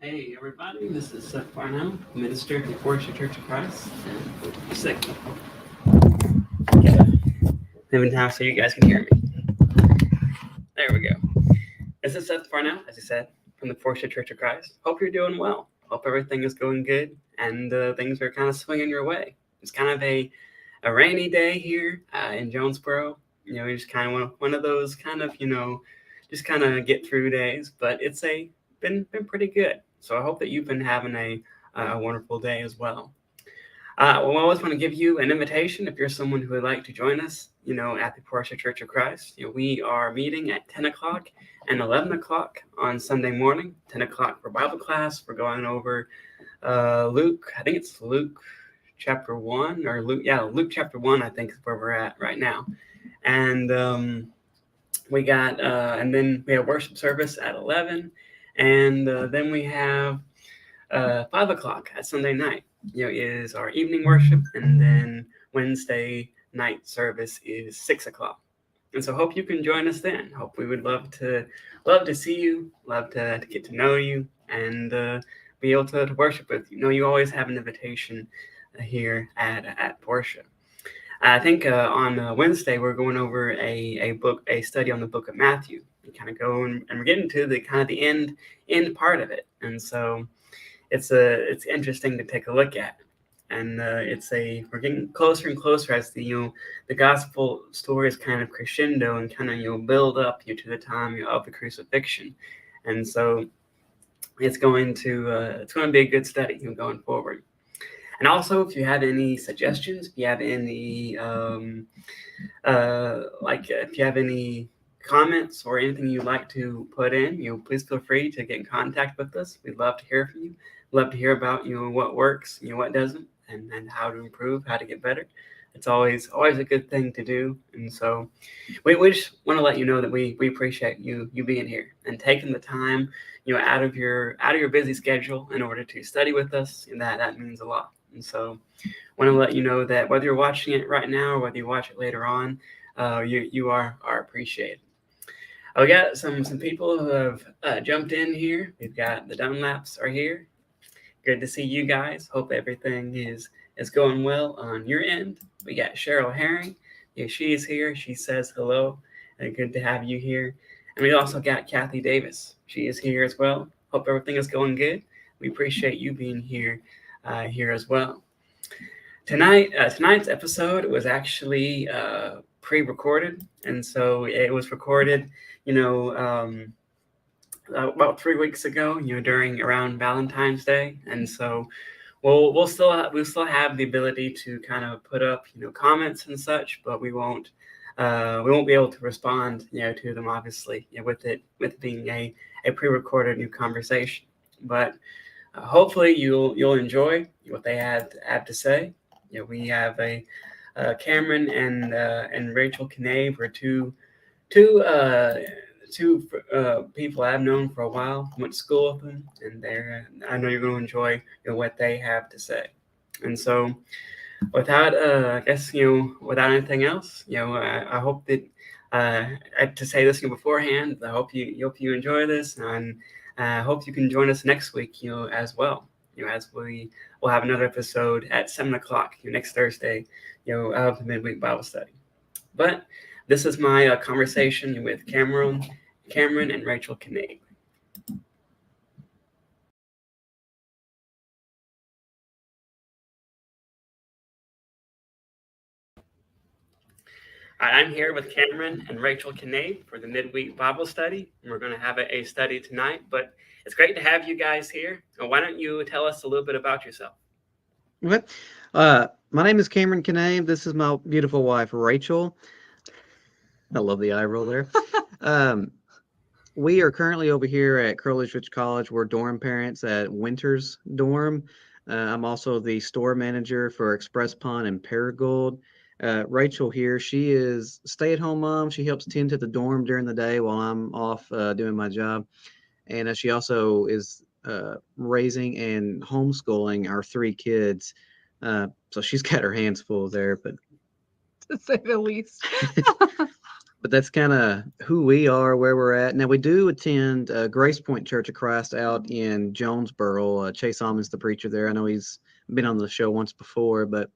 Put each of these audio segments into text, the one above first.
Hey everybody, this is Seth Farnell, minister at the Portia Church of Christ. And sick. Moving now so you guys can hear me. There we go. This is Seth Farnell, as I said, from the Portia Church of Christ. Hope you're doing well. Hope everything is going good and things are kind of swinging your way. It's kind of a rainy day here in Jonesboro. Just kind of one of those kind of, just kind of get through days, but it's been pretty good. So I hope that you've been having a wonderful day as well. I always want to give you an invitation if you're someone who would like to join us, at the Portia Church of Christ. We are meeting at 10 o'clock and 11 o'clock on Sunday morning. 10 o'clock for Bible class. We're going over Luke. I think it's Luke chapter 1 or Luke chapter 1, I think is where we're at right now. And we got, and then we have worship service at 11. And then we have 5 o'clock at Sunday night, is our evening worship. And then Wednesday night service is 6 o'clock. And so hope you can join us then. Hope we would love to see you, love to get to know you, and be able to worship with you. You always have an invitation here at Portia. I think on Wednesday we're going over a study on the book of Matthew. We kind of go and we're getting to the kind of the end part of it, and so it's interesting to take a look at. And we're getting closer and closer as the gospel story is kind of crescendo and kind of build up to the time of the crucifixion, and so it's going to be a good study going forward. And also, if you have any suggestions, if you have any if you have any comments or anything you'd like to put in, please feel free to get in contact with us. We'd love to hear from you. Love to hear about what works, what doesn't, and how to improve, how to get better. It's always a good thing to do. And so we just want to let you know that we appreciate you being here and taking the time out of your busy schedule in order to study with us. And that means a lot. And so I want to let you know that whether you're watching it right now or whether you watch it later on, you are appreciated. We got some people who have jumped in here. We've got the Dunlaps are here. Good to see you guys. Hope everything is going well on your end. We got Cheryl Herring. She is here. She says hello. Good to have you here. And we also got Kathy Davis. She is here as well. Hope everything is going good. We appreciate you being here as well. Tonight's episode was actually pre-recorded, and so it was recorded, about 3 weeks ago, during around Valentine's Day, and so we'll still have the ability to kind of put up, comments and such, but we won't be able to respond, to them, obviously, with it being a pre-recorded new conversation, but. Hopefully you'll enjoy what they have to say. We have a Cameron and Rachel Knabe, are two people I've known for a while. Went to school with them, and I know you're going to enjoy what they have to say. And so, without without anything else, I hope that to say this beforehand. I hope you enjoy this, and I hope you can join us next week, as well. As we will have another episode at 7 o'clock, next Thursday, of the midweek Bible study. But this is my conversation with Cameron and Rachel Knabe. I'm here with Cameron and Rachel Knabe for the midweek Bible study. We're going to have a study tonight, but it's great to have you guys here. Why don't you tell us a little bit about yourself? Okay. My name is Cameron Knabe. This is my beautiful wife, Rachel. I love the eye roll there. We are currently over here at Crowley's Ridge College. We're dorm parents at Winter's Dorm. I'm also the store manager for Express Pond and Paragould. Rachel here, she is stay-at-home mom. She helps tend to the dorm during the day while I'm off doing my job. And she also is raising and homeschooling our 3 kids. So she's got her hands full there, but to say the least. but that's kind of who we are, where we're at. Now, we do attend Grace Point Church of Christ out in Jonesboro. Chase Almond's the preacher there. I know he's been on the show once before, but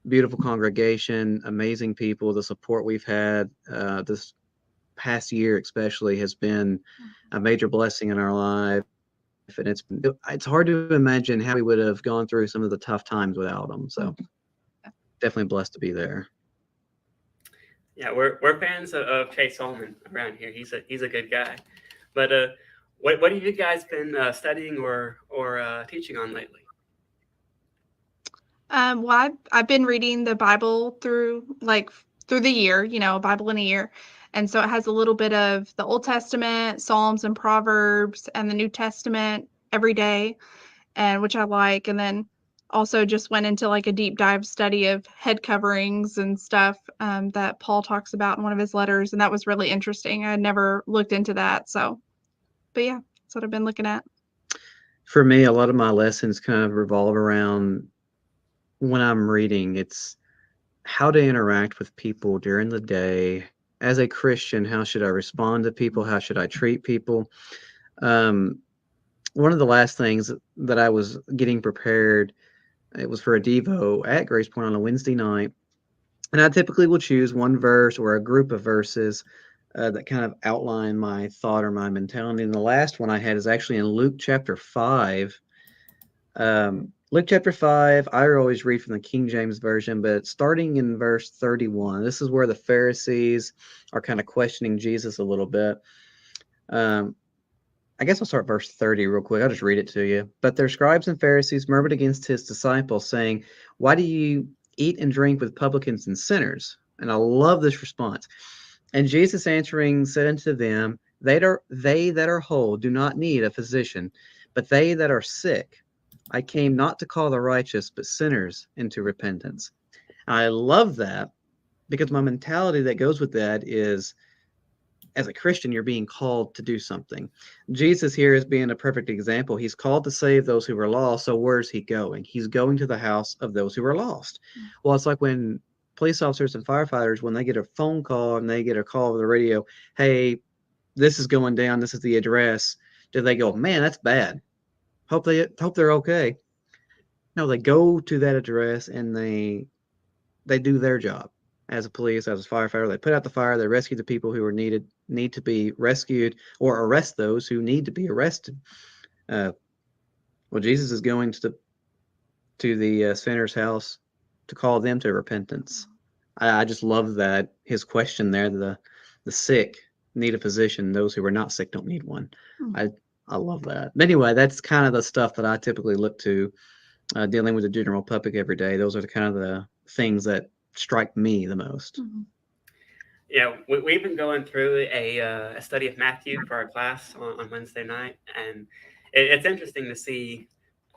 beautiful congregation, amazing people. The support we've had this past year especially has been a major blessing in our life. And it's hard to imagine how we would have gone through some of the tough times without them. So definitely blessed to be there. Yeah, we're fans of Chase Ullman around here. He's a good guy. But what have you guys been studying or teaching on lately? Well, I've been reading the Bible through the year, a Bible in a year. And so it has a little bit of the Old Testament, Psalms and Proverbs, and the New Testament every day, and which I like. And then also just went into like a deep dive study of head coverings and stuff that Paul talks about in one of his letters. And that was really interesting. I had never looked into that. So, but yeah, that's what I've been looking at. For me, a lot of my lessons kind of revolve around when I'm reading, it's how to interact with people during the day. As a Christian, how should I respond to people? How should I treat people? One of the last things that I was getting prepared, it was for a Devo at Grace Point on a Wednesday night. And I typically will choose one verse or a group of verses that kind of outline my thought or my mentality. And the last one I had is actually in Luke chapter 5. Luke chapter 5, I always read from the King James Version, but starting in verse 31, this is where the Pharisees are kind of questioning Jesus a little bit. I guess I'll start verse 30 real quick. I'll just read it to you. But their scribes and Pharisees murmured against his disciples, saying, "Why do you eat and drink with publicans and sinners?" And I love this response. And Jesus answering said unto them, they that are whole do not need a physician, but they that are sick. I came not to call the righteous, but sinners into repentance. I love that because my mentality that goes with that is, as a Christian, you're being called to do something. Jesus here is being a perfect example. He's called to save those who are lost. So where's he going? He's going to the house of those who are lost. Well, it's like when police officers and firefighters, when they get a phone call and they get a call over the radio, hey, this is going down, this is the address. Do they go, man, that's bad, hope they're okay? No, they go to that address and they do their job as a police, as a firefighter. They put out the fire, they rescue the people who need to be rescued, or arrest those who need to be arrested. Well, Jesus is going to the sinner's house to call them to repentance. I just love that his question there. The sick need a physician; those who are not sick don't need one. I love that. But anyway, that's kind of the stuff that I typically look to, dealing with the general public every day. Those are the kind of the things that strike me the most. Yeah, we've been going through a study of Matthew for our class on Wednesday night, and it's interesting to see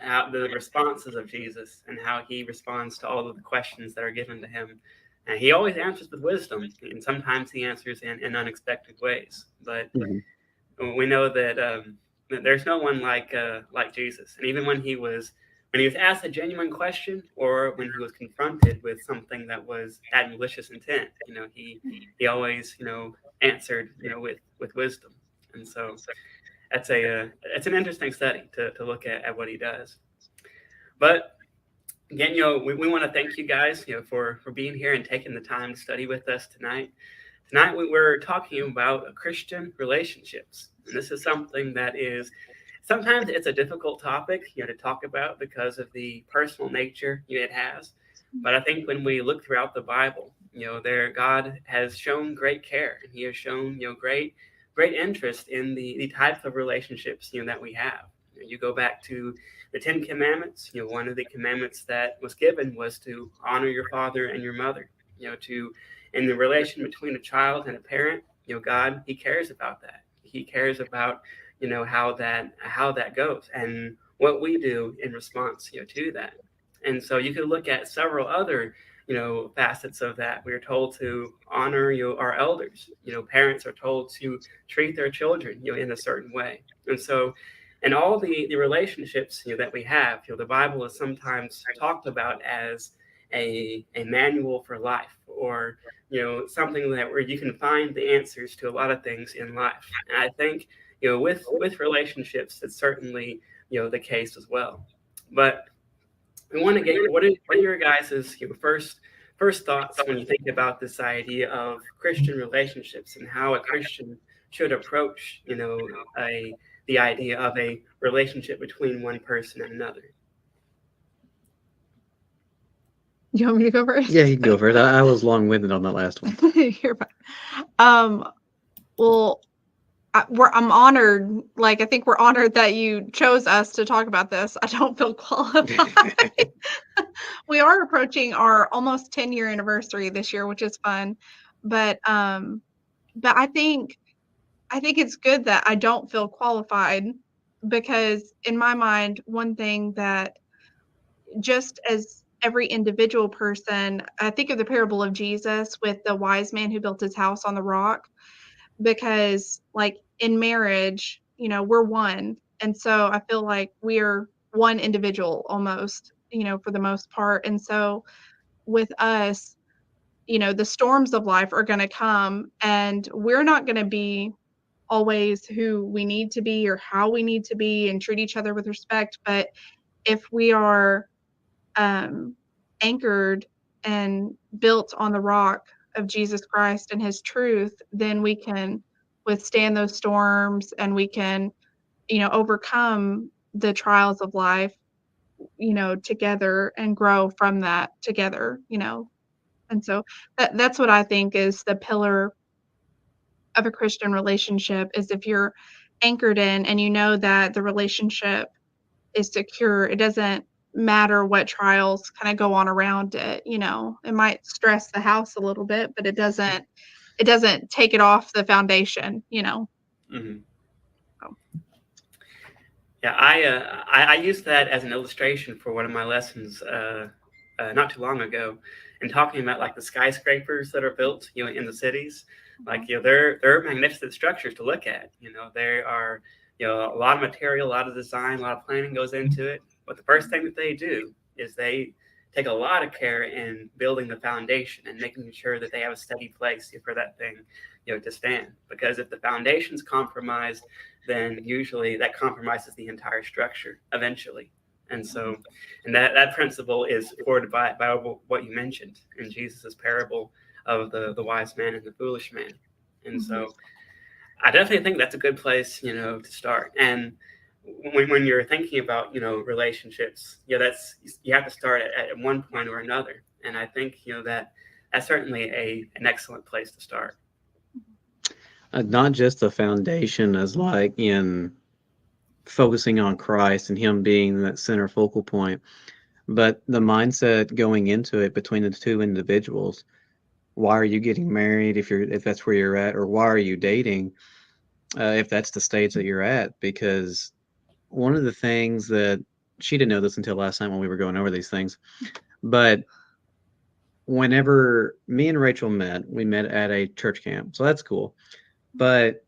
how the responses of Jesus and how he responds to all of the questions that are given to him. And he always answers with wisdom, and sometimes he answers in unexpected ways. But we know that there's no one like Jesus. And even when he was asked a genuine question, or when he was confronted with something that had malicious intent, he always answered with wisdom. And so it's an interesting study to look at what he does. But again, we want to thank you guys, for being here and taking the time to study with us tonight. Tonight we're talking about Christian relationships, and this is something that is sometimes it's a difficult topic, to talk about because of the personal nature it has. But I think when we look throughout the Bible, God has shown great care, and He has shown great interest in the types of relationships that we have. You go back to the Ten Commandments. One of the commandments that was given was to honor your father and your mother. In the relation between a child and a parent, God, He cares about that. He cares about how that goes and what we do in response to that. And so you could look at several other facets of that. We're told to honor our elders. Parents are told to treat their children in a certain way. And so in all the relationships that we have, the Bible is sometimes talked about as a manual for life, or something that where you can find the answers to a lot of things in life. And I think with relationships, it's certainly the case as well. But we want to get what are your guys' first thoughts when you think about this idea of Christian relationships and how a Christian should approach the idea of a relationship between one person and another. You want me to go first? Yeah, you can go first. I was long-winded on that last one. You're fine. Well, I'm honored. Like, I think we're honored that you chose us to talk about this. I don't feel qualified. We are approaching our almost 10-year anniversary this year, which is fun. But I think it's good that I don't feel qualified, because in my mind, one thing that, just as every individual person, I think of the parable of Jesus with the wise man who built his house on the rock, because like in marriage, we're one. And so I feel like we're one individual almost, for the most part. And so with us, the storms of life are going to come, and we're not going to be always who we need to be or how we need to be and treat each other with respect. But if we are anchored and built on the rock of Jesus Christ and his truth, then we can withstand those storms, and we can, overcome the trials of life, together, and grow from that together, And so that's what I think is the pillar of a Christian relationship, is if you're anchored in and that the relationship is secure, it doesn't matter what trials kind of go on around it. It might stress the house a little bit, but it doesn't take it off the foundation. Mm-hmm. Oh. Yeah, I used that as an illustration for one of my lessons not too long ago, and talking about like the skyscrapers that are built in the cities. Like they're magnificent structures to look at. There are a lot of material, a lot of design, a lot of planning goes into it. But the first thing that they do is they take a lot of care in building the foundation and making sure that they have a steady place for that thing to stand. Because if the foundation's compromised, then usually that compromises the entire structure eventually. And so, and that principle is supported by what you mentioned in Jesus's parable of the wise man and the foolish man. And so I definitely think that's a good place, to start. And when you're thinking about, relationships, you have to start at one point or another. And I think, that's certainly an excellent place to start. Not just the foundation as like in focusing on Christ and him being that center focal point, but the mindset going into it between the two individuals. Why are you getting married if that's where you're at, or why are you dating if that's the stage that you're at? Because one of the things that she didn't know this until last night when we were going over these things, but whenever me and Rachel met, we met at a church camp, so that's cool. But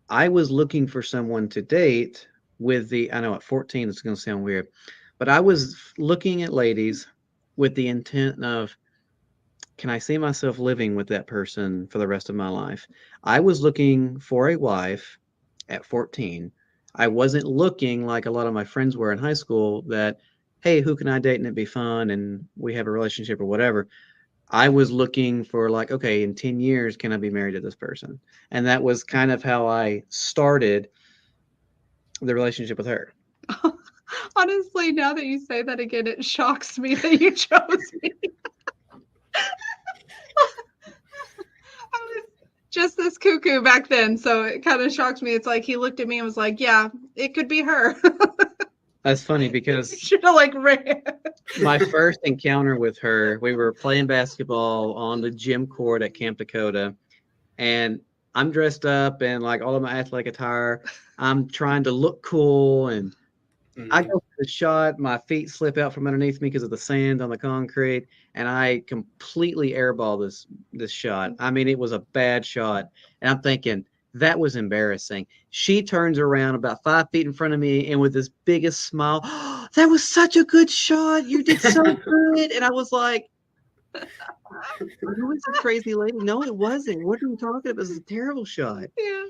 I was looking for someone to date with I know at 14 it's going to sound weird, but I was looking at ladies with the intent of, can I see myself living with that person for the rest of my life? I was looking for a wife at 14. I wasn't looking like a lot of my friends were in high school that, hey, who can I date and it'd be fun and we have a relationship or whatever. I was looking for like, okay, in 10 years, can I be married to this person? And that was kind of how I started the relationship with her. Honestly, now that you say that again, it shocks me that you chose me. I was just this cuckoo back then, so it kind of shocked me. It's like he looked at me and was like, yeah, it could be her. That's funny because should have like ran. My first encounter with her, we were playing basketball on the gym court at Camp Dakota, and I'm dressed up in like all of my athletic attire. I'm trying to look cool, and I go for the shot. My feet slip out from underneath me because of the sand on the concrete, and I completely airball this shot. I mean, it was a bad shot, and I'm thinking, that was embarrassing. She turns around about 5 feet in front of me, and with this biggest smile, oh, that was such a good shot. You did so good. And I was like, Who is this crazy lady? No, it wasn't. What are you talking about? It was a terrible shot. Yeah.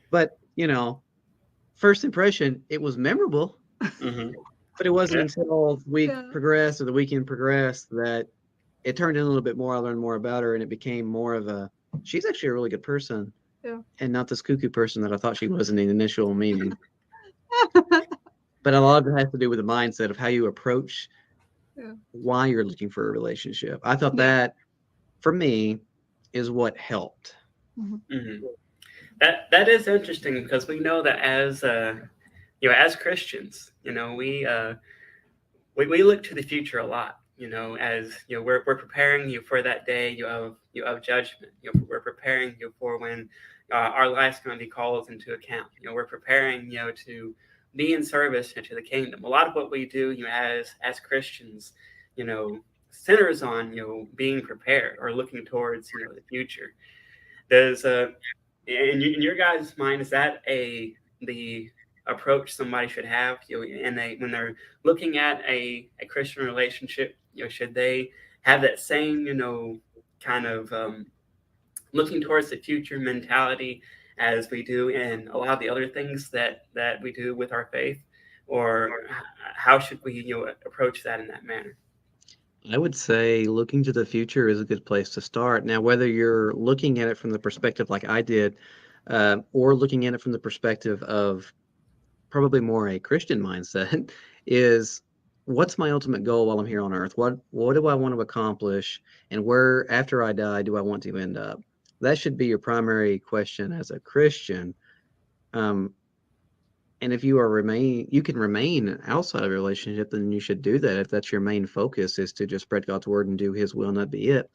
But, first impression, it was memorable. Mm-hmm. But it wasn't Yeah. until the week Yeah. progressed or the weekend progressed that it turned in a little bit more. I learned more about her, and it became more of she's actually a really good person. Yeah. And not this cuckoo person that I thought she was in the initial meeting. But a lot of it has to do with the mindset of how you approach why you're looking for a relationship. I thought that, for me, is what helped. Mm-hmm. That is interesting because we know that as Christians, we look to the future a lot. As we're preparing you for that day of judgment. We're preparing you for when our life's going to be called into account. We're preparing to be in service to the kingdom. A lot of what we do, as Christians, centers on being prepared or looking towards the future. Does in your guys' mind, is that the approach somebody should have? When they're looking at a Christian relationship, should they have that same kind of looking towards the future mentality as we do in a lot of the other things that we do with our faith, or how should we approach that in that manner? I would say looking to the future is a good place to start. Now, whether you're looking at it from the perspective like I did, or looking at it from the perspective of probably more a Christian mindset, is what's my ultimate goal while I'm here on earth? What do I want to accomplish? And where, after I die, do I want to end up? That should be your primary question as a Christian. And if you can remain outside of a relationship, then you should do that. If that's your main focus is to just spread God's word and do his will, and that be it.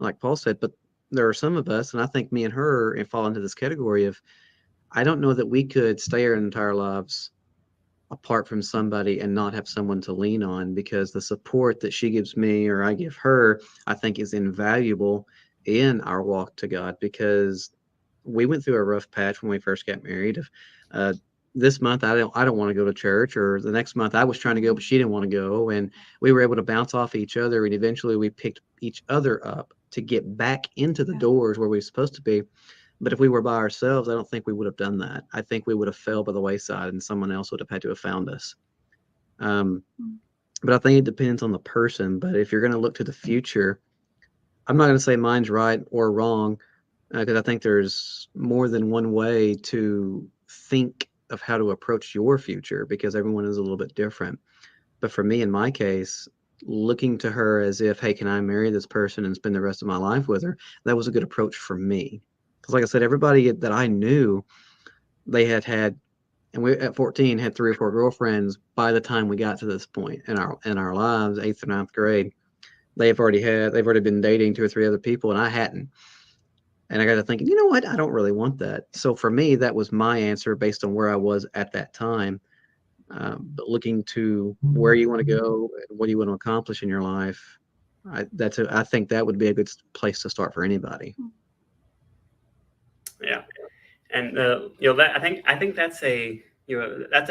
Like Paul said, but there are some of us, and I think me and her fall into this category of, I don't know that we could stay our entire lives apart from somebody and not have someone to lean on, because the support that she gives me or I give her, I think is invaluable in our walk to God, because we went through a rough patch when we first got married. This month I don't want to go to church, or the next month I was trying to go but she didn't want to go, and we were able to bounce off each other, and eventually we picked each other up to get back into the doors where we were supposed to be. But if we were by ourselves, I don't think we would have done that. I think we would have fell by the wayside and someone else would have had to have found us. But I think it depends on the person. But if you're going to look to the future, I'm not going to say mine's right or wrong, because I think there's more than one way to think of how to approach your future, because everyone is a little bit different. But for me, in my case, looking to her as if, hey, can I marry this person and spend the rest of my life with her? That was a good approach for me. Because like I said, everybody that I knew, they had, and we at 14 had 3 or 4 girlfriends by the time we got to this point in our lives, 8th or 9th grade. They've already been dating 2 or 3 other people, and I hadn't. And I got to thinking, you know what? I don't really want that. So for me, that was my answer based on where I was at that time. But looking to where you want to go, what do you want to accomplish in your life, I think that would be a good place to start for anybody. Yeah, and that I think that's a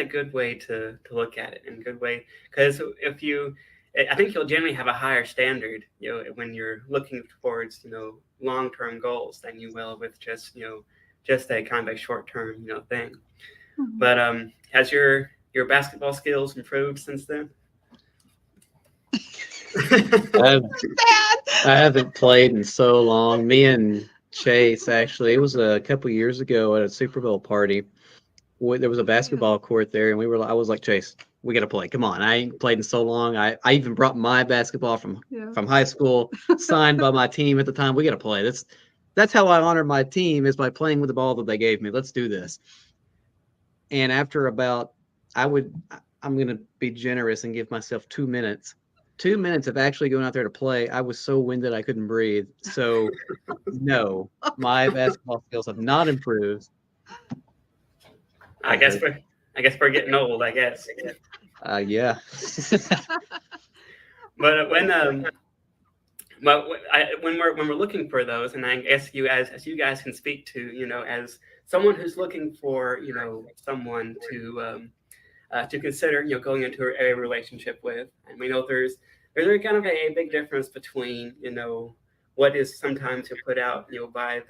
good way to look at it, and a good way, because I think you'll generally have a higher standard when you're looking towards long-term goals than you will with just a kind of a short-term thing. Mm-hmm. But has your basketball skills improved since then? I haven't played in so long. Me and Chase, actually, it was a couple years ago at a Super Bowl party. There was a basketball court there, and I was like, Chase, we got to play. Come on. I ain't played in so long. I even brought my basketball from high school, signed by my team at the time. We got to play. That's how I honor my team, is by playing with the ball that they gave me. Let's do this. And after about, I'm going to be generous and give myself 2 minutes. 2 minutes of actually going out there to play, I was so winded I couldn't breathe. So, no, my basketball skills have not improved. I guess we're getting old. I guess. Yeah. But when we're looking for those, and I guess as you guys can speak to, as someone who's looking for someone to consider going into a relationship with, and we know Is there kind of a big difference between, what is sometimes put out, by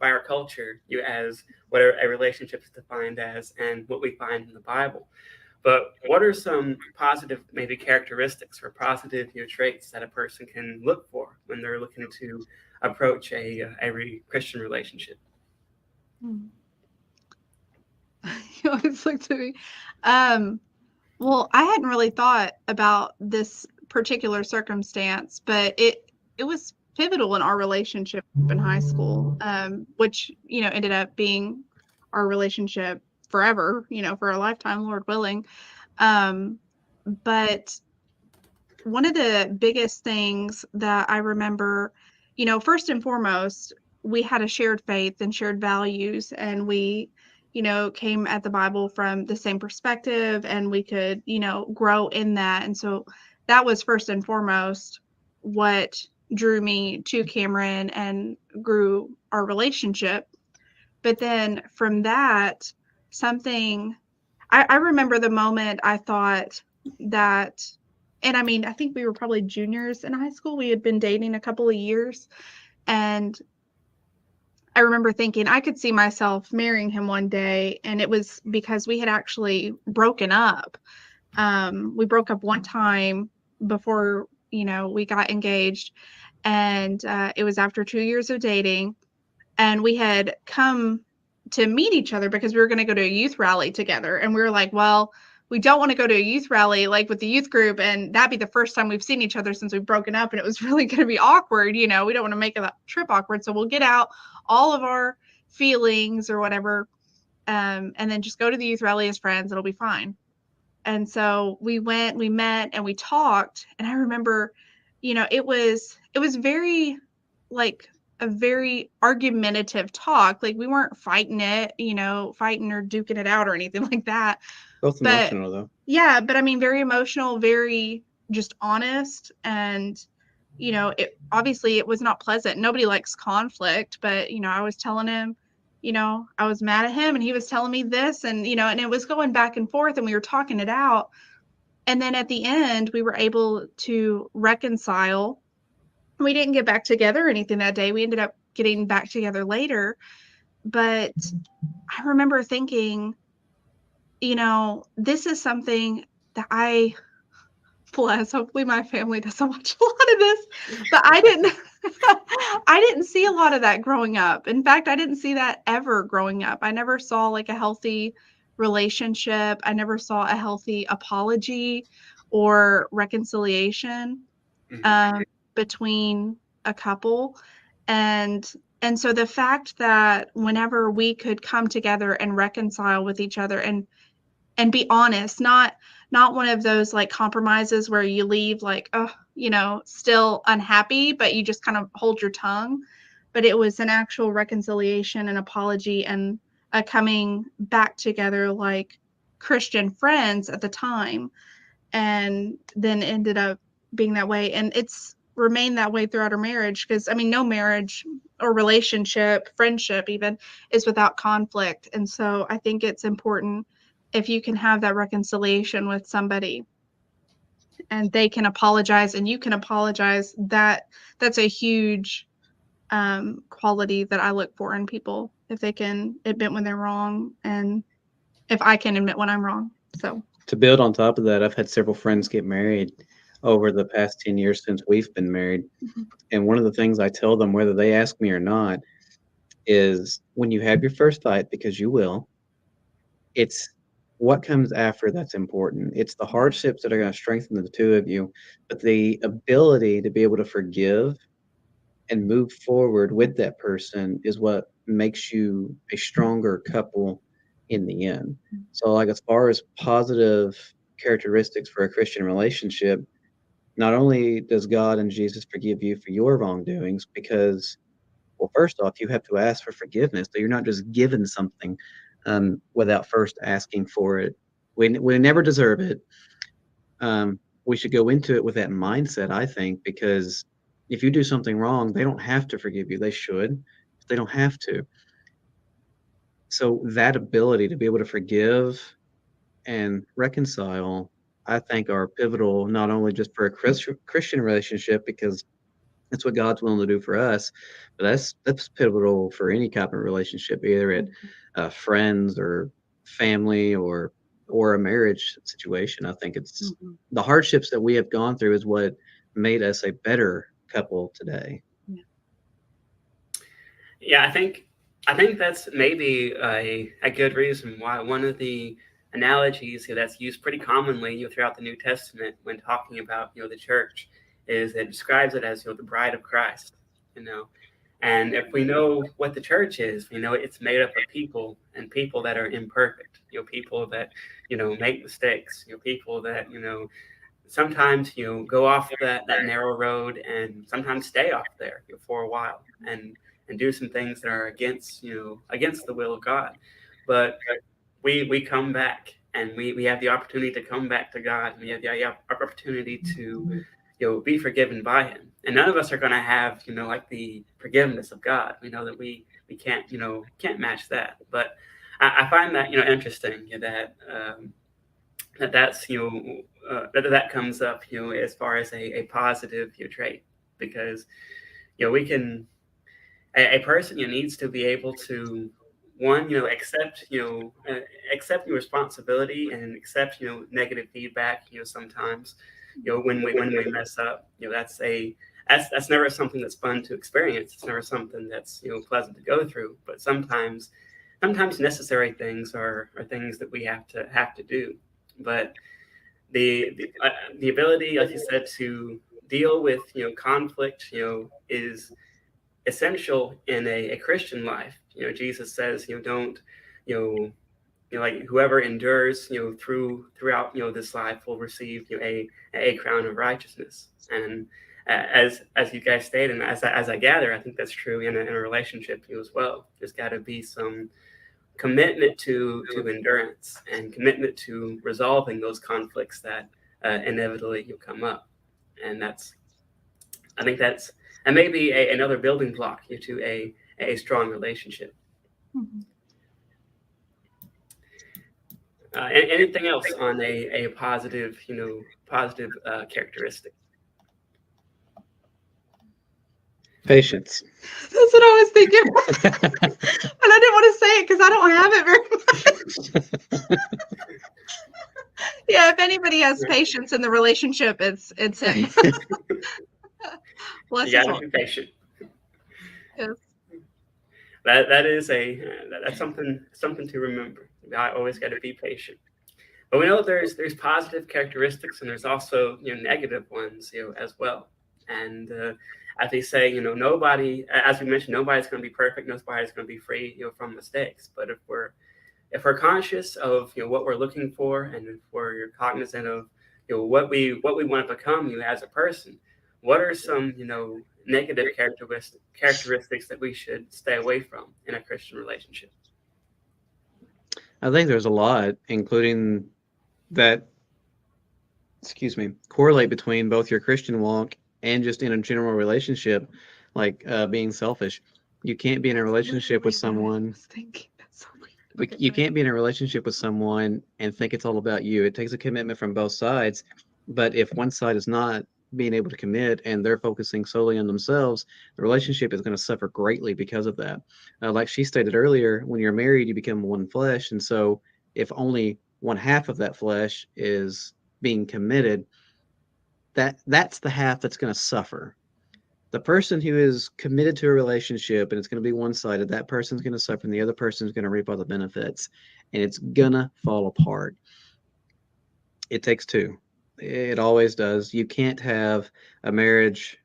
our culture, as what a relationship is defined as, and what we find in the Bible? But what are some positive, maybe characteristics or positive, traits that a person can look for when they're looking to approach a Christian relationship? You always look to me. Well, I hadn't really thought about this particular circumstance, but it was pivotal in our relationship in high school, which, ended up being our relationship forever, for a lifetime, Lord willing. But one of the biggest things that I remember, first and foremost, we had a shared faith and shared values, and we, came at the Bible from the same perspective, and we could, grow in that. And so that was first and foremost what drew me to Cameron and grew our relationship. But then from that, something I remember the moment I thought that, and I mean, I think we were probably juniors in high school. We had been dating a couple of years. And I remember thinking I could see myself marrying him one day. And it was because we had actually broken up. We broke up one time before, we got engaged. And it was after 2 years of dating. And we had come to meet each other because we were going to go to a youth rally together. And we were like, well, we don't want to go to a youth rally like with the youth group, and that'd be the first time we've seen each other since we've broken up, and it was really going to be awkward. We don't want to make that trip awkward, so we'll get out all of our feelings or whatever, and then just go to the youth rally as friends. It'll be fine. And so we went, we met, and we talked. And I remember, it was very like a very argumentative talk. Like we weren't fighting or duking it out or anything like that. Both But emotional, though. yeah, but I mean, very emotional, very just honest. And, obviously it was not pleasant. Nobody likes conflict, but, I was telling him, I was mad at him, and he was telling me this, and, and it was going back and forth, and we were talking it out. And then at the end, we were able to reconcile. We didn't get back together or anything that day. We ended up getting back together later. But I remember thinking, this is something that hopefully my family doesn't watch a lot of this, but I didn't see a lot of that growing up. In fact, I didn't see that ever growing up. I never saw like a healthy relationship. I never saw a healthy apology or reconciliation between a couple. And so the fact that whenever we could come together and reconcile with each other and be honest, not one of those like compromises where you leave like, still unhappy, but you just kind of hold your tongue. But it was an actual reconciliation and apology and a coming back together like Christian friends at the time. And then ended up being that way. And it's remained that way throughout our marriage, because I mean, no marriage or relationship, friendship even, is without conflict. And so I think it's important if you can have that reconciliation with somebody and they can apologize and you can apologize, that's a huge quality that I look for in people, if they can admit when they're wrong and if I can admit when I'm wrong. So To build on top of that, I've had several friends get married over the past 10 years since we've been married. Mhm. And one of the things I tell them, whether they ask me or not, is when you have your first fight, because you will, it's what comes after that's important. It's the hardships that are going to strengthen the two of you, but the ability to be able to forgive and move forward with that person is what makes you a stronger couple in the end. So, like, as far as positive characteristics for a Christian relationship, not only does God and Jesus forgive you for your wrongdoings, because, well, first off, you have to ask for forgiveness. So you're not just given something without first asking for it. We never deserve it. We should go into it with that mindset, I think, because if you do something wrong, they don't have to forgive you. They should, but they don't have to. So that ability to be able to forgive and reconcile I think are pivotal, not only just for a Christian relationship, because that's what God's willing to do for us, but that's pivotal for any type of relationship, either it friends or family or a marriage situation. I think it's the hardships that we have gone through is what made us a better couple today. Yeah, I think that's maybe a good reason why one of the analogies that's used pretty commonly throughout the New Testament when talking about the church is it describes it as the bride of Christ. You know, and if we know what the church is, we know it's made up of people and people that are imperfect. People that make mistakes. People that sometimes go off that narrow road and sometimes stay off there for a while and do some things that are against the will of God. But we come back and we have the opportunity to come back to God. We have the opportunity to be forgiven by Him. And none of us are going to have like the forgiveness of God. We know that we can't match that. But I find that interesting that that's that comes up as far as a positive trait, because we can a person needs to be able to one accept your responsibility and accept negative feedback sometimes when we mess up. That's never something that's fun to experience. It's never something that's pleasant to go through, but sometimes necessary things are things that we have to do. But the ability, like you said, to deal with conflict is essential in a Christian life. Jesus says don't like whoever endures throughout this life will receive a crown of righteousness. And as you guys stated, and as I gather, I think that's true in a relationship as well. There's got to be some commitment to endurance and commitment to resolving those conflicts that inevitably come up. And I think that's and maybe another building block to a strong relationship. Anything else on a positive characteristic? Patience. That's what I was thinking. And I didn't want to say it because I don't have it very much. Yeah, if anybody has patience in the relationship, it's him. Bless You his gotta heart. be patient. Yes. That's something to remember. I always got to be patient. But we know there's positive characteristics and there's also negative ones as well. And as they say, nobody, as we mentioned, nobody's going to be perfect. Nobody's going to be free from mistakes. But if we're conscious of what we're looking for, and if we're cognizant of what we want to become as a person, what are some negative characteristics that we should stay away from in a Christian relationship? I think there's a lot, including that, correlate between both your Christian walk and just in a general relationship, like being selfish. You can't be in a relationship with someone. You can't be in a relationship with someone and think it's all about you. It takes a commitment from both sides. But if one side is not being able to commit and they're focusing solely on themselves, the relationship is going to suffer greatly because of that. Like she stated earlier, when you're married, you become one flesh. And so if only one half of that flesh is being committed, that's the half that's going to suffer. The person who is committed to a relationship and it's going to be one-sided, that person's going to suffer and the other person's going to reap all the benefits, and it's going to fall apart. It takes two. It always does. You can't have a marriage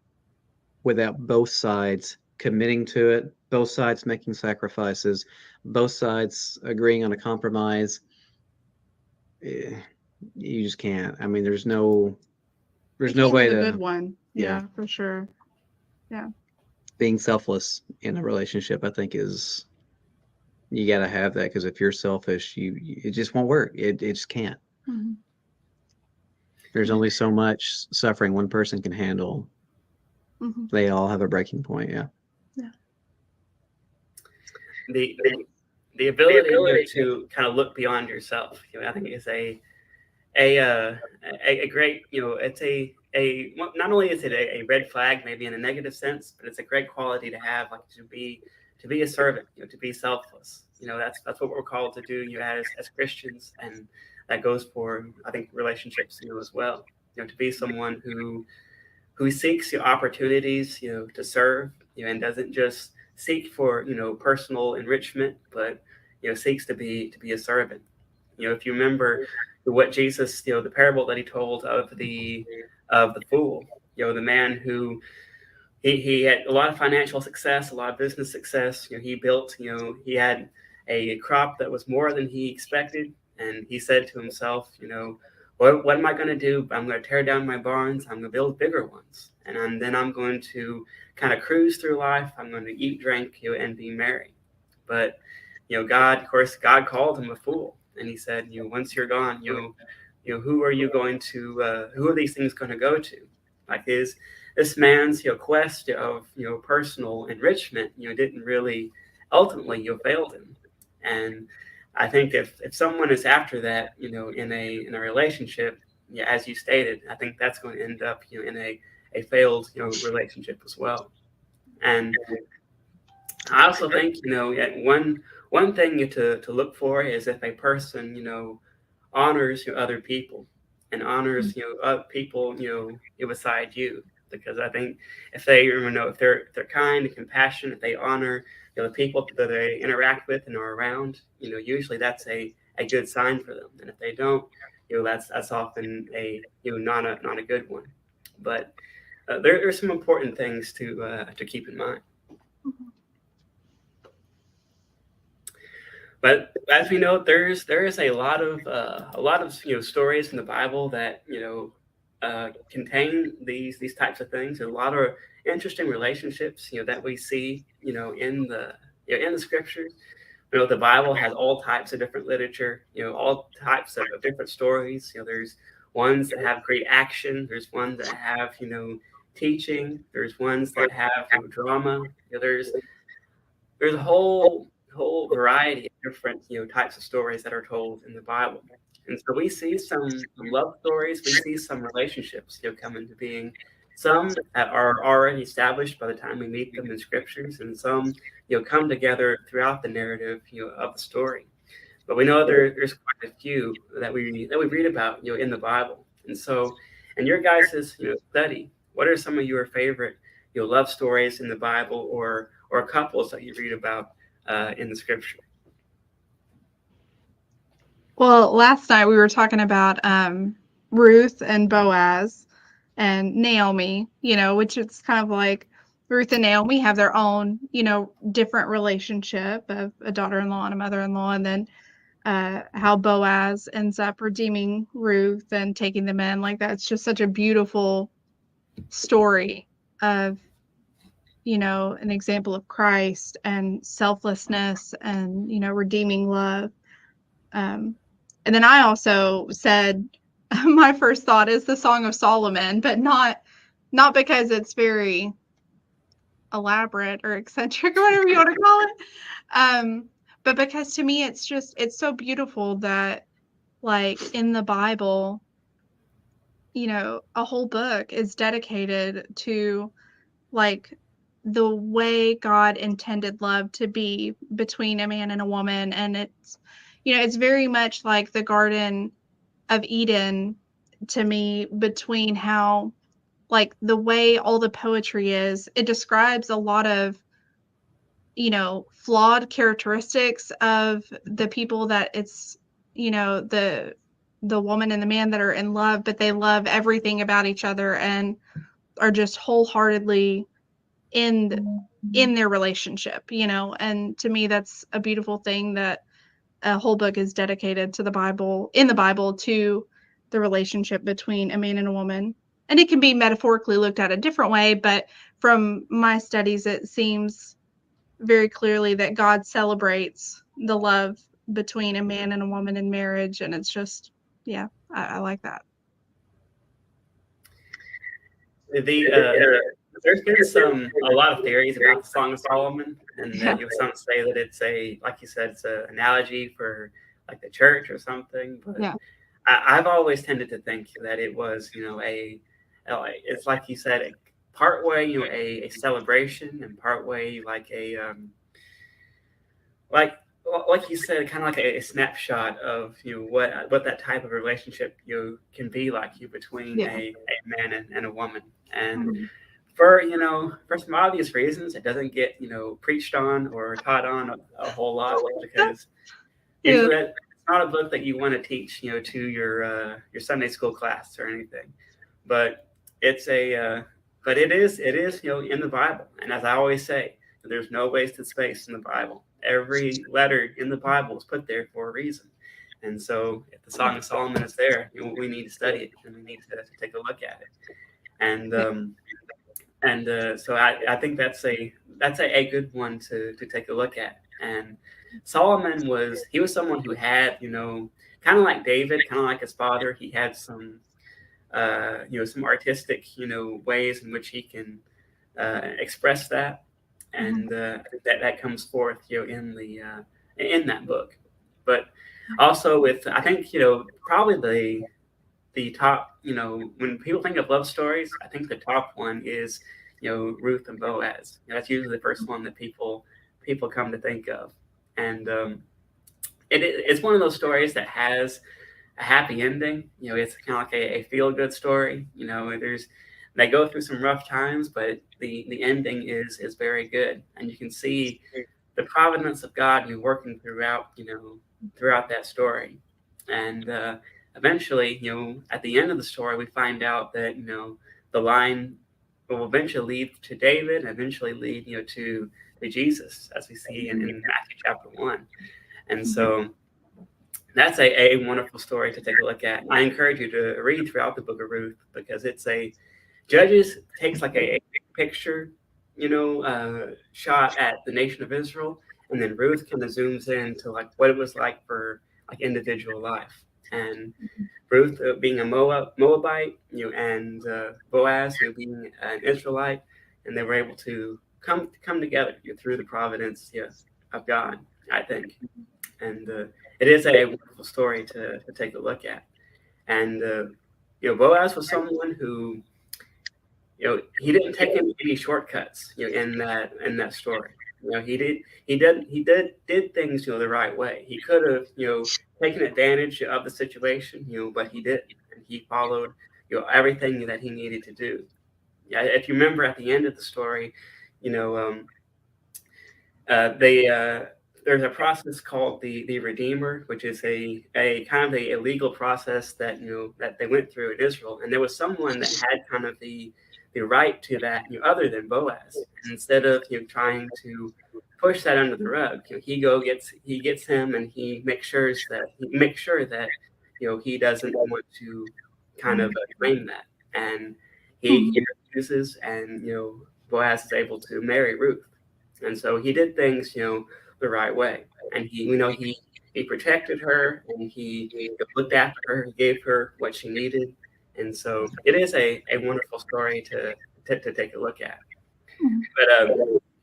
without both sides committing to it, both sides making sacrifices, both sides agreeing on a compromise. You just can't. I mean, there's no way to. A good one. Yeah, for sure. Yeah. Being selfless in a relationship, I think, is you got to have that, because if you're selfish, it just won't work. It just can't. Mm-hmm. There's only so much suffering one person can handle. Mm-hmm. They all have a breaking point. Yeah. The ability to kind of look beyond yourself, I think is a great, it's not only is it a red flag, maybe in a negative sense, but it's a great quality to have, like to be a servant, to be selfless. That's what we're called to do, as Christians, and that goes for, I think, relationships, as well. To be someone who seeks opportunities, to serve, and doesn't just seek for, personal enrichment, but seeks to be a servant. If you remember what Jesus, the parable that he told of the fool, the man who he had a lot of financial success, a lot of business success. He built, he had a crop that was more than he expected, and he said to himself, what am I going to do? I'm going to tear down my barns. I'm going to build bigger ones, and then I'm going to kind of cruise through life. I'm going to eat, drink, and be merry. But God called him a fool, and he said, once you're gone, who are you going to? Who are these things going to go to? Like this man's quest of personal enrichment didn't really ultimately failed him. And I think if someone is after that in a relationship, as you stated, I think that's going to end up in a failed relationship as well. And I also think one thing to look for is if a person honors other people and honors people beside you. Because I think if they if they're kind and compassionate, if they honor the people that they interact with and are around, usually that's a good sign for them. And if they don't, that's often a not a good one. But there are some important things to keep in mind. But as we know, there is a lot of stories in the Bible that contain these types of things. There's a lot of interesting relationships that we see in the scriptures. The Bible has all types of different literature, all types of different stories. There's ones that have great action. There's ones that have teaching. There's ones that have drama. There's a whole variety of different types of stories that are told in the Bible. And so we see some love stories, we see some relationships come into being, some that are already established by the time we meet them in scriptures, and some come together throughout the narrative of the story. But we know there's quite a few that we read about in the Bible. And so in your guys' study, what are some of your favorite love stories in the Bible, or couples that you read about in the scripture? Well, last night we were talking about Ruth and Boaz and Naomi, which is kind of like Ruth and Naomi have their own, different relationship of a daughter-in-law and a mother-in-law, and then how Boaz ends up redeeming Ruth and taking them in. Like, that's just such a beautiful story of an example of Christ and selflessness and redeeming love. And then I also said my first thought is the Song of Solomon, but not because it's very elaborate or eccentric or whatever you want to call it, but because to me it's so beautiful that, like, in the Bible, a whole book is dedicated to, like, the way God intended love to be between a man and a woman. And it's very much like the Garden of Eden to me, between how, like, the way all the poetry is, it describes a lot of, flawed characteristics of the people that it's, the woman and the man that are in love, but they love everything about each other and are just wholeheartedly in their relationship, and to me that's a beautiful thing, that a whole book is dedicated to the Bible, to the relationship between a man and a woman. And it can be metaphorically looked at a different way, but from my studies it seems very clearly that God celebrates the love between a man and a woman in marriage, and it's just, I like that. There's been a lot of theories about the Song of Solomon, and some say that it's like you said, it's an analogy for like the church or something. But I've always tended to think that it was, it's like you said, part way, a celebration, and part way like like like you said, kind of like a snapshot of what that type of relationship can be like between Yeah. a man and a woman. And Mhm. for some obvious reasons, it doesn't get preached on or taught on a whole lot, because Yeah. usually it's not a book that you want to teach to your Sunday school class or anything. But it's but it is in the Bible. And as I always say, there's no wasted space in the Bible. Every letter in the Bible is put there for a reason. And so if the Song of Solomon is there, we need to study it, and we need to take a look at it. And so I think that's a good one to take a look at. And Solomon was someone who had kind of like David, kind of like his father. He had some some artistic ways in which he can express that, and that comes forth in that book. But also with, I think, probably the top, when people think of love stories, I think the top one is Ruth and Boaz. That's usually the first one that people come to think of. And it's one of those stories that has a happy ending. It's kind of like a feel good story. They go through some rough times, but the ending is very good, and you can see the providence of God working throughout that story. And eventually, at the end of the story, we find out that the line will eventually lead to David, and eventually lead to Jesus, as we see in Matthew chapter 1. And so that's a wonderful story to take a look at. I encourage you to read throughout the book of Ruth, because Judges takes like a big picture, shot at the nation of Israel, and then Ruth kind of zooms in to like what it was like for like individual life. And Ruth being a Moabite, and Boaz being an Israelite, and they were able to come together through the providence of God, I think. And it is a wonderful story to take a look at. And Boaz was someone who he didn't take any shortcuts in that story. He did things the right way. He could have taken advantage of the situation, but he didn't. And he followed everything that he needed to do. Yeah, if you remember at the end of the story, you know they there's a process called the Redeemer, which is a kind of a legal process that that they went through in Israel. And there was someone that had kind of the right to that other than Boaz. And instead of trying to push that under the rug, he gets him, and he makes sure that he doesn't want to kind of claim that. And he refuses, and Boaz is able to marry Ruth. And so he did things, the right way. And he protected her, and he looked after her, he gave her what she needed. And so it is a wonderful story to take a look at. But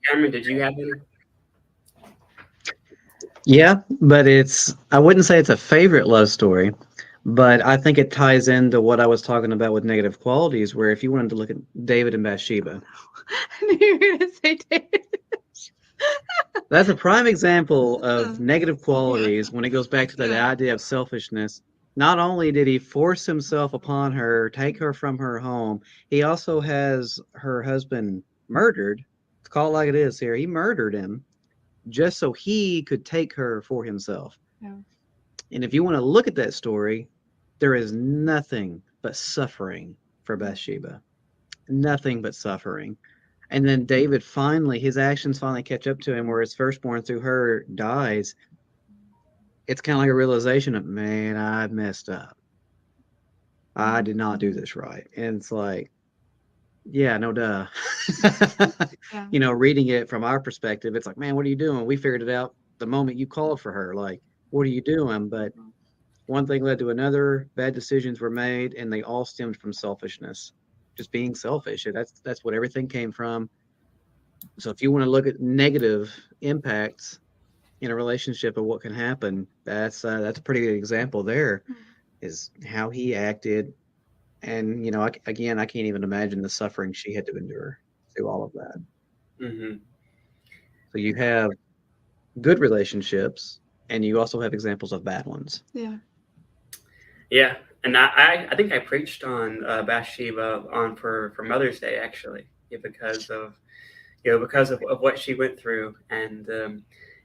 Cameron, did you have any? Yeah, but I wouldn't say it's a favorite love story, but I think it ties into what I was talking about with negative qualities, where if you wanted to look at David and Bathsheba. I knew you were going to say David. That's a prime example of negative qualities when it goes back to that idea of selfishness. Not only did he force himself upon her, take her from her home, he also has her husband murdered. Let's call it like it is here. He murdered him just so he could take her for himself. Yeah. And if you want to look at that story, there is nothing but suffering for Bathsheba. Nothing but suffering. And then David his actions finally catch up to him, where his firstborn through her dies. It's kind of like a realization of, man, I messed up. I did not do this right. And it's like, yeah, no duh. Yeah. Reading it from our perspective, it's like, man, what are you doing? We figured it out the moment you called for her. Like, what are you doing? But one thing led to another, bad decisions were made, and they all stemmed from selfishness. Just being selfish. That's what everything came from. So if you want to look at negative impacts in a relationship of what can happen, that's a pretty good example there. is how he acted. And, again, I can't even imagine the suffering she had to endure through all of that. Hmm. So you have good relationships, and you also have examples of bad ones. Yeah. Yeah, and I think I preached on Bathsheba for Mother's Day actually, yeah, because of what she went through, and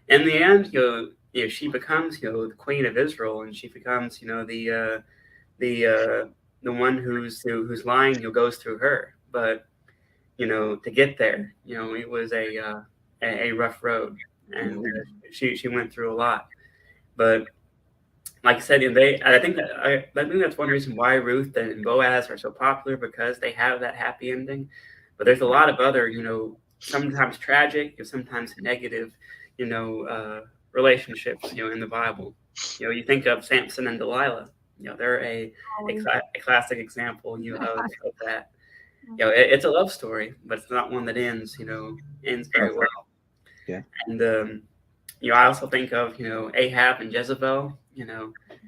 in the end, she becomes the queen of Israel, and she becomes the the one who's lying goes through her, but to get there, it was a rough road, and she went through a lot, but like I said, I think that's one reason why Ruth and Boaz are so popular because they have that happy ending. But there's a lot of other, sometimes tragic, sometimes negative, relationships, in the Bible. You think of Samson and Delilah. They're a classic example, of that. It's a love story, but it's not one that ends very well. Yeah. And I also think of Ahab and Jezebel.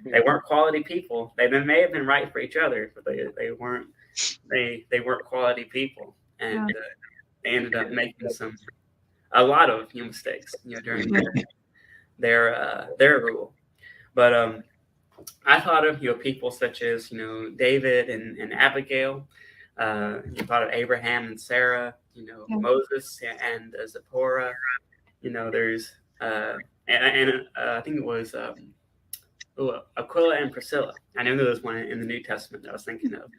They weren't quality people. They may have been right for each other, but they weren't quality people, and they ended up making a lot of mistakes during their rule. But I thought of people such as David and Abigail. You thought of Abraham and Sarah. Moses and Zipporah. There's I think it was Aquila and Priscilla. I know there was one in the New Testament that I was thinking of.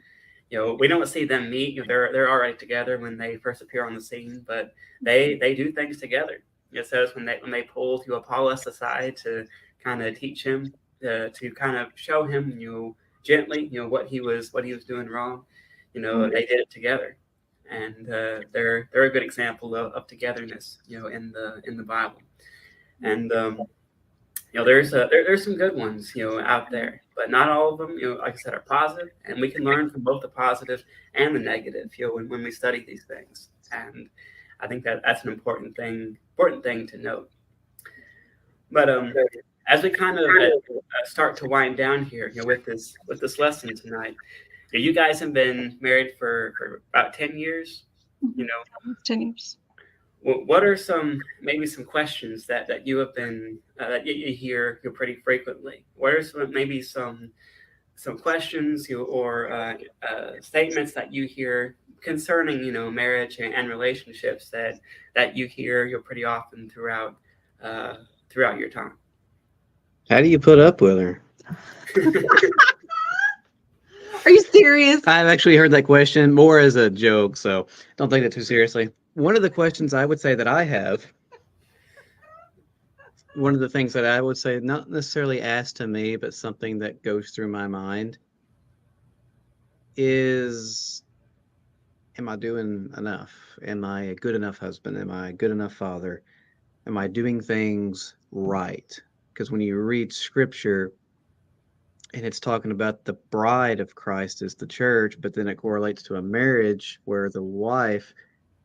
We don't see them meet. They're already together when they first appear on the scene, but they do things together. It says when they pulled Apollos aside to kind of teach him, to kind of show him gently what he was doing wrong. They did it together, and they're a good example of togetherness in the Bible. And there's some good ones out there, but not all of them like I said are positive, and we can learn from both the positive and the negative when we study these things. And I think that's an important thing to note. But as we kind of start to wind down here with this lesson tonight, you guys have been married for about 10 years. 10 years. What are maybe some questions that you have been that you hear pretty frequently? What are some questions or statements that you hear concerning marriage and relationships that you hear pretty often throughout your time? How do you put up with her? Are you serious? I've actually heard that question more as a joke, so don't take it too seriously. One of the questions I would say that I have, one of the things that I would say, not necessarily asked to me, but something that goes through my mind is, am I doing enough? Am I a good enough husband? Am I a good enough father? Am I doing things right? Because when you read scripture and it's talking about the bride of Christ is the church, but then it correlates to a marriage where the wife,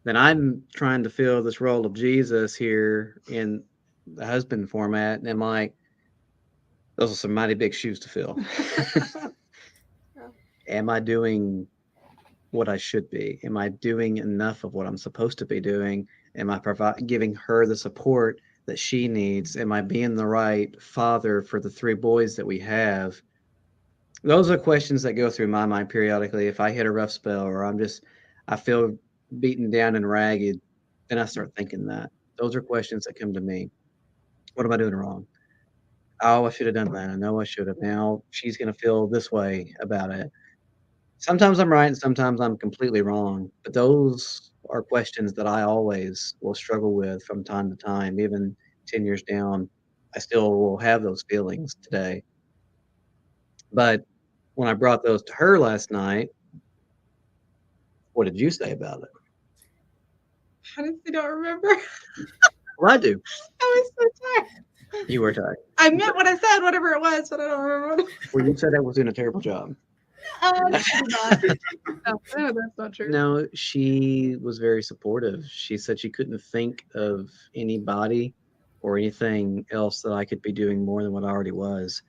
then I'm trying to fill this role of Jesus here in the husband format. And I'm like, those are some mighty big shoes to fill. Am I doing what I should be? Am I doing enough of what I'm supposed to be doing? Am I giving her the support that she needs? Am I being the right father for the 3 boys that we have? Those are questions that go through my mind periodically. If I hit a rough spell or I feel beaten down and ragged, then I start thinking that. Those are questions that come to me. What am I doing wrong? Oh, I should have done that. I know I should have. Now she's going to feel this way about it. Sometimes I'm right and sometimes I'm completely wrong. But those are questions that I always will struggle with from time to time. Even 10 years down, I still will have those feelings today. But when I brought those to her last night, what did you say about it? Honestly, don't remember. Well, I do. I was so tired. You were tired. I meant what I said, whatever it was, but I don't remember what it was. Well, you said I was doing a terrible job. No, that's not true. No, she was very supportive. She said she couldn't think of anybody or anything else that I could be doing more than what I already was.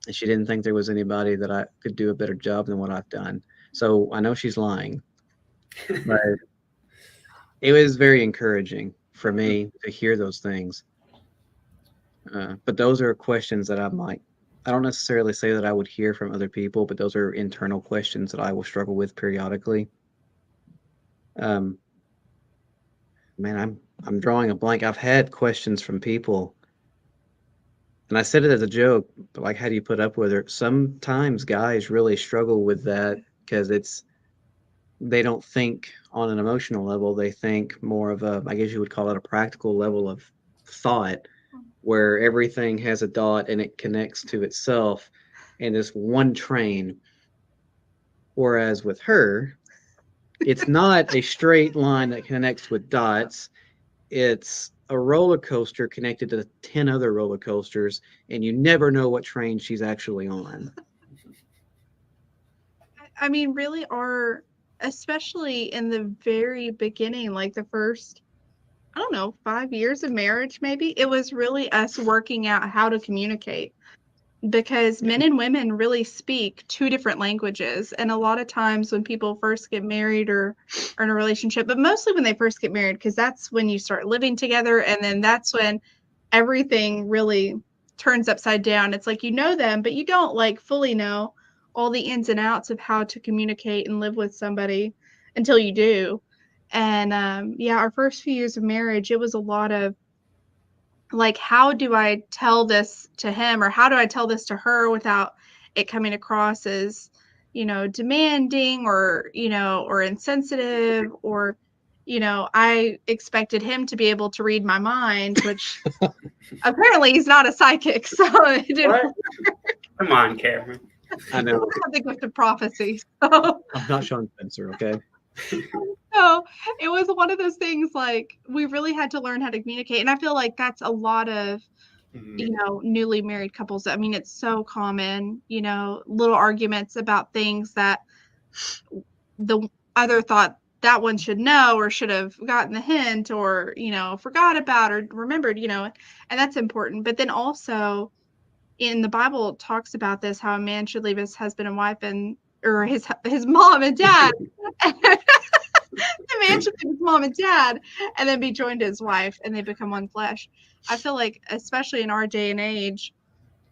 and she didn't think there was anybody that I could do a better job than what I've done. So I know she's lying, but it was very encouraging for me to hear those things. But those are questions that I don't necessarily say that I would hear from other people, but those are internal questions that I will struggle with periodically. Um, man, I'm drawing a blank. I've had questions from people, and I said it as a joke, but like, how do you put up with her? Sometimes guys really struggle with that because they don't think on an emotional level. They think more of a, I guess you would call it a practical level of thought, where everything has a dot and it connects to itself in this one train. Whereas with her, it's not a straight line that connects with dots. It's a roller coaster connected to 10 other roller coasters, and you never know what train she's actually on. I mean, really especially in the very beginning, like the first, I don't know, 5 years of marriage, maybe, it was really us working out how to communicate, because men and women really speak two different languages. And a lot of times when people first get married or are in a relationship, but mostly when they first get married, because that's when you start living together, and then that's when everything really turns upside down. It's like you know them, but you don't like fully know all the ins and outs of how to communicate and live with somebody until you do. And yeah, our first few years of marriage, it was a lot of like, how do I tell this to him, or how do I tell this to her without it coming across as, demanding, or, or insensitive, or, I expected him to be able to read my mind, which apparently he's not a psychic. So it didn't What? Come on, Cameron. I know. have the gift of prophecy. So. I'm not Sean Spencer, okay? So it was one of those things, like, we really had to learn how to communicate. And I feel like that's a lot of, newly married couples. I mean, it's so common, little arguments about things that the other thought that one should know, or should have gotten the hint, or, forgot about, or remembered, and that's important. But then also in the Bible, it talks about this, how a man should leave his husband and wife, or his mom and dad. The man should leave his mom and dad and then be joined to his wife, and they become one flesh. I feel like, especially in our day and age,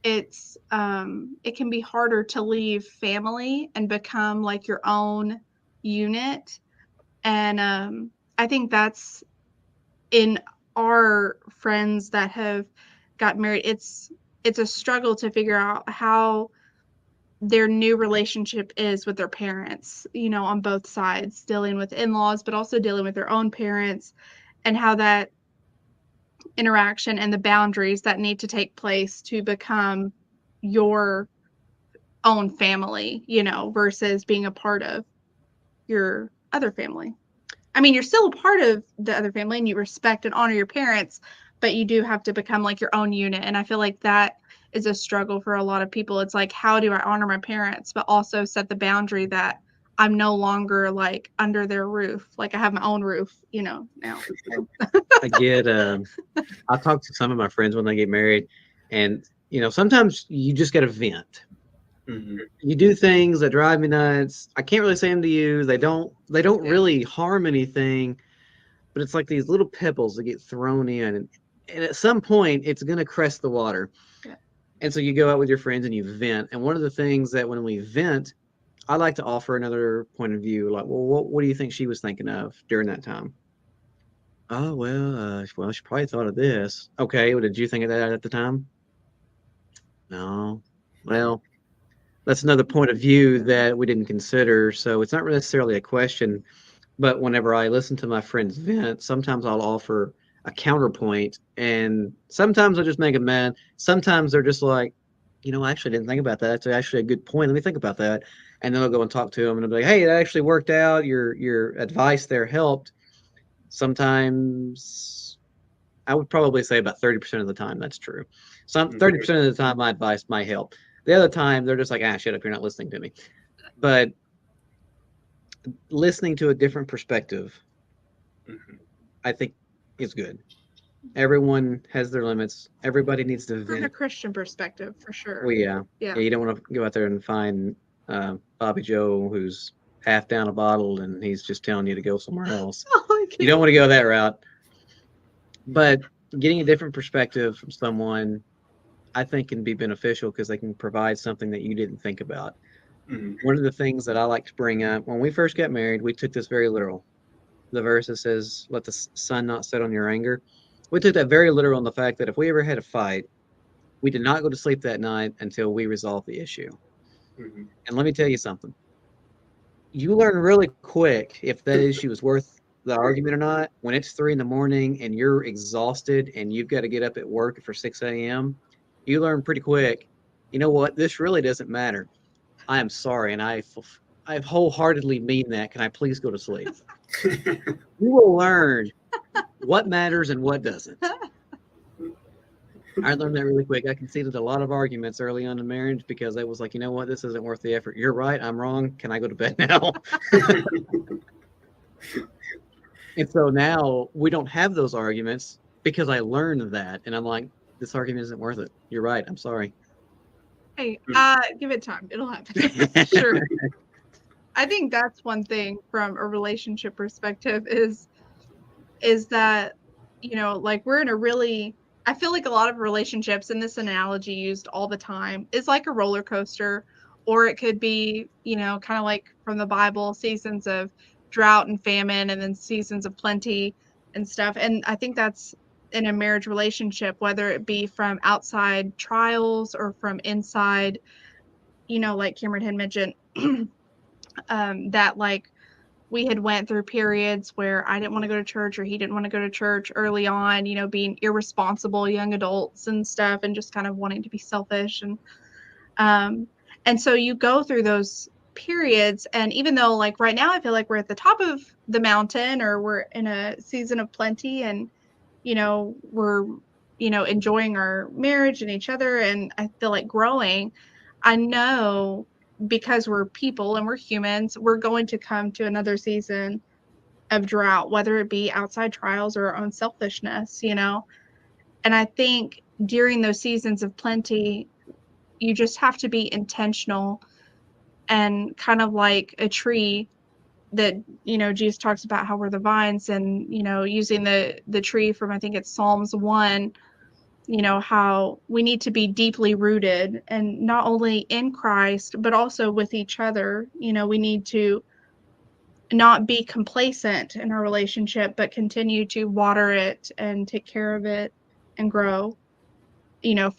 it can be harder to leave family and become like your own unit. And I think that's, in our friends that have got married, it's a struggle to figure out how their new relationship is with their parents, on both sides, dealing with in-laws, but also dealing with their own parents, and how that interaction and the boundaries that need to take place to become your own family, versus being a part of your other family. I mean, you're still a part of the other family, and you respect and honor your parents, but you do have to become like your own unit. And I feel like that is a struggle for a lot of people. It's like, how do I honor my parents, but also set the boundary that I'm no longer like under their roof? Like, I have my own roof, now. I get, I talk to some of my friends when they get married, and, sometimes you just got to vent. You do things that drive me nuts. I can't really say them to you. They don't really harm anything, but it's like these little pebbles that get thrown in, and at some point it's going to crest the water. Yeah. And so you go out with your friends and you vent. And one of the things that when we vent, I like to offer another point of view. Like, well, what do you think she was thinking of during that time? Oh, well, she probably thought of this. Okay, well, did you think of that at the time? No. Well, that's another point of view that we didn't consider. So it's not necessarily a question, but whenever I listen to my friends vent, sometimes I'll offer a counterpoint, and sometimes I'll just make them mad. Sometimes they're just like, I actually didn't think about that. That's actually a good point. Let me think about that. And then I'll go and talk to them, and I'll be like, hey, it actually worked out. Your advice there helped. Sometimes I would probably say about 30% of the time that's true. 30% of the time my advice might help. The other time they're just like, shut up, you're not listening to me. But listening to a different perspective, I think, is good. Everyone has their limits. Everybody needs to From a vent. Christian perspective, for sure. Well, yeah. Yeah. You don't want to go out there and find Bobby Joe who's half down a bottle and he's just telling you to go somewhere else. You don't want to go that route. But getting a different perspective from someone, I think, can be beneficial because they can provide something that you didn't think about. Mhm. One of the things that I like to bring up, when we first got married, we took this very literal. The verse that says, let the sun not set on your anger. We took that very literal in the fact that if we ever had a fight, we did not go to sleep that night until we resolved the issue. Mhm. And let me tell you something. You learn really quick if that issue is worth the argument or not. When it's 3 in the morning and you're exhausted and you've got to get up at work for 6 a.m., you learn pretty quick, you know what? This really doesn't matter. I am sorry. And I wholeheartedly mean that. Can I please go to sleep? You will learn what matters and what doesn't. I learned that really quick. I conceded a lot of arguments early on in marriage because I was like, you know what? This isn't worth the effort. You're right. I'm wrong. Can I go to bed now? And so now we don't have those arguments because I learned that. And I'm like, this argument isn't worth it. You're right. I'm sorry. Hey, give it time. It'll happen. Sure. I think that's one thing from a relationship perspective is that, you know, like we're in a really, I feel like a lot of relationships, and this analogy used all the time, is like a roller coaster, or it could be, you know, kind of like from the Bible, seasons of drought and famine, and then seasons of plenty and stuff. And I think that's in a marriage relationship, whether it be from outside trials or from inside, you know, like Cameron had mentioned, that like we had went through periods where I didn't want to go to church or he didn't want to go to church early on, you know, being irresponsible young adults and stuff and just kind of wanting to be selfish. And so you go through those periods. And even though like right now I feel like we're at the top of the mountain or we're in a season of plenty and, you know, we're, you know, enjoying our marriage and each other and I feel like growing, I know because we're people and we're humans, we're going to come to another season of drought, whether it be outside trials or our own selfishness, you know. And I think during those seasons of plenty, you just have to be intentional and kind of like a tree that, you know, Jesus talks about how we're the vines and, you know, using the tree from, I think it's Psalms 1, you know, how we need to be deeply rooted and not only in Christ, but also with each other. You know, we need to not be complacent in our relationship, but continue to water it and take care of it and grow, you know,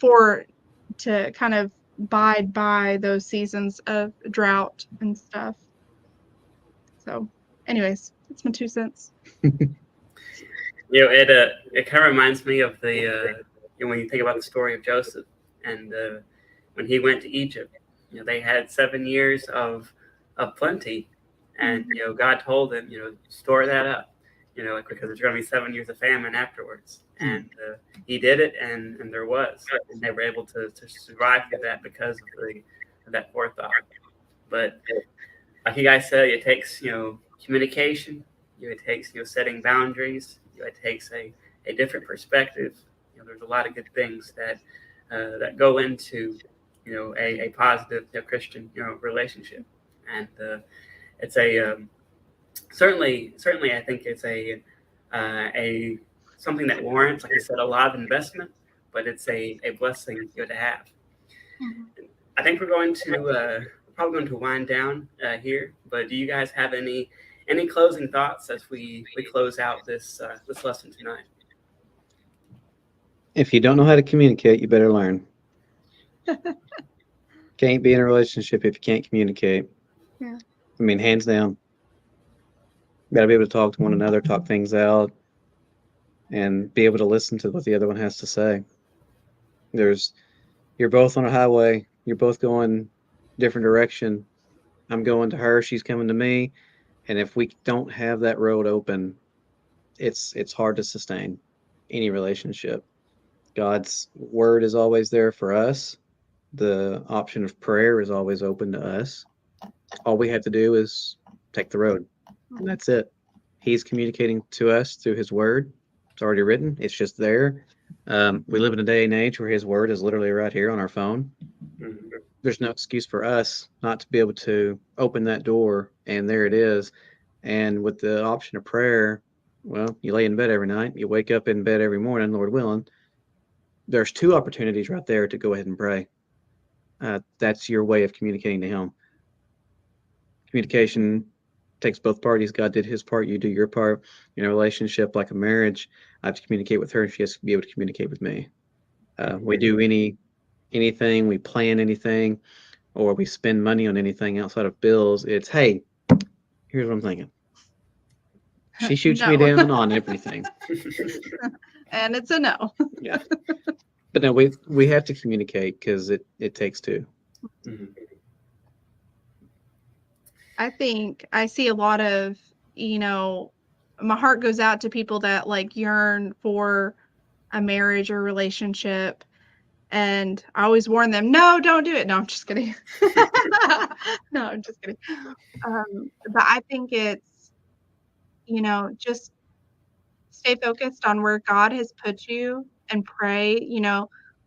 to kind of bide by those seasons of drought and stuff. So, anyways, that's my 2 cents. You know, it kind of reminds me of the you know, when you think about the story of Joseph and when he went to Egypt. You know, they had 7 years of plenty, and you know, God told him, you know, store that up. You know, like, because there's going to be 7 years of famine afterwards, and he did it, and there was, and they were able to survive through that because of that forethought. But like you guys said, it takes, you know, communication. You know, it takes, you know, setting boundaries. You know, it takes a different perspective. You know, there's a lot of good things that that go into, you know, a positive, you know, Christian, you know, relationship, and it's a certainly I think it's a something that warrants, like you said, a lot of investment, but it's a blessing, you know, to have. I think we're going to probably going to wind down here. But do you guys have any closing thoughts as we close out this this lesson tonight? If you don't know how to communicate, you better learn. Can't be in a relationship if you can't communicate. Yeah. I mean, hands down. Got to be able to talk to one another, talk things out, and be able to listen to what the other one has to say. You're both on a highway. You're both going different direction. I'm going to her. She's coming to me. And if we don't have that road open, it's hard to sustain any relationship. God's word is always there for us. The option of prayer is always open to us. All we have to do is take the road. And that's it. He's communicating to us through his word. It's already written. It's just there. We live in a day and age where his word is literally right here on our phone. Mhm. There's no excuse for us not to be able to open that door, and there it is. And with the option of prayer, well, you lay in bed every night, you wake up in bed every morning, Lord willing. There's two opportunities right there to go ahead and pray. That's your way of communicating to him. Communication takes both parties. God did his part, you do your part. In a relationship like a marriage, I have to communicate with her, she has to be able to communicate with me. We do anything, we plan anything, or we spend money on anything outside of bills. It's, hey, here's what I'm thinking. She shoots me No. down on everything. And it's a no. Yeah. But no, we have to communicate because it takes two. Mhm. I think I see a lot of, my heart goes out to people that like yearn for a marriage or relationship. And I always warn them, no, don't do it. No, I'm just kidding. No, I'm just kidding. But I think it's, just stay focused on where God has put you and pray,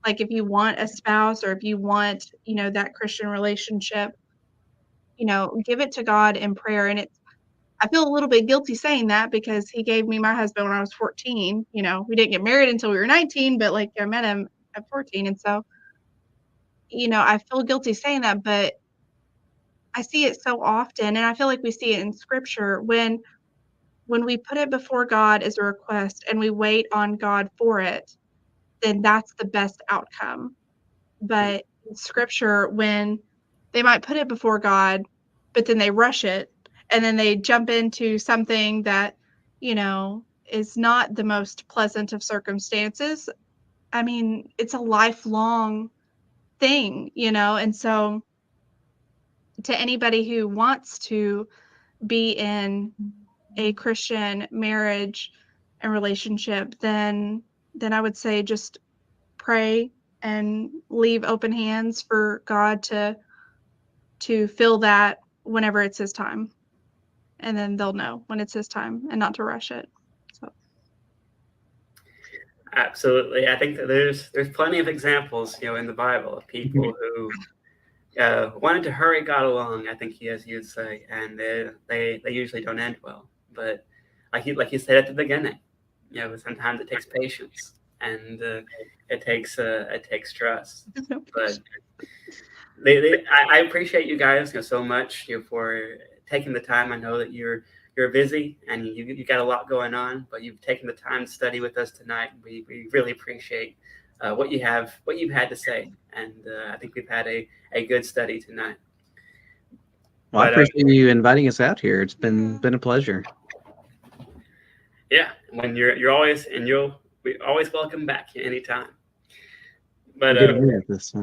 like if you want a spouse or if you want, that Christian relationship, give it to God in prayer. And I feel a little bit guilty saying that because he gave me my husband when I was 14. We didn't get married until we were 19, but like I met him at 14. And so, I feel guilty saying that, but I see it so often. And I feel like we see it in scripture when we put it before God as a request and we wait on God for it, then that's the best outcome. But in scripture, when they might put it before God, but then they rush it and then they jump into something that, is not the most pleasant of circumstances. I mean, it's a lifelong thing, and so to anybody who wants to be in a Christian marriage and relationship, then I would say just pray and leave open hands for God to fill that whenever it's his time. And then they'll know when it's his time and not to rush it. So Absolutely. I think that there's plenty of examples, in the Bible of people who wanted to hurry God along. I think as you'd say, and they usually don't end well. But like you said at the beginning, sometimes it takes patience and it takes trust. But I appreciate you guys, so much, for taking the time. I know that you're busy and you got a lot going on, but you've taken the time to study with us tonight. We really appreciate what you've had to say, and I think we've had a good study tonight. Well, I appreciate you inviting us out here. It's been a pleasure. Yeah, when you're always we always welcome back anytime. But Good to hear this.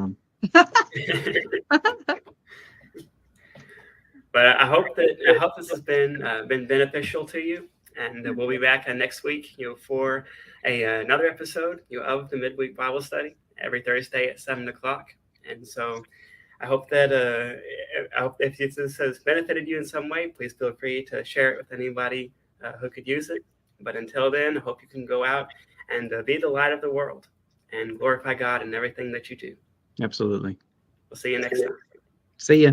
But I hope this has been beneficial to you, and we'll be back next week, for another episode, of the Midweek Bible Study every Thursday at 7:00. And so, I hope if this has benefited you in some way, please feel free to share it with anybody who could use it. But until then, I hope you can go out and be the light of the world and glorify God in everything that you do. Absolutely. We'll see you next time. See ya.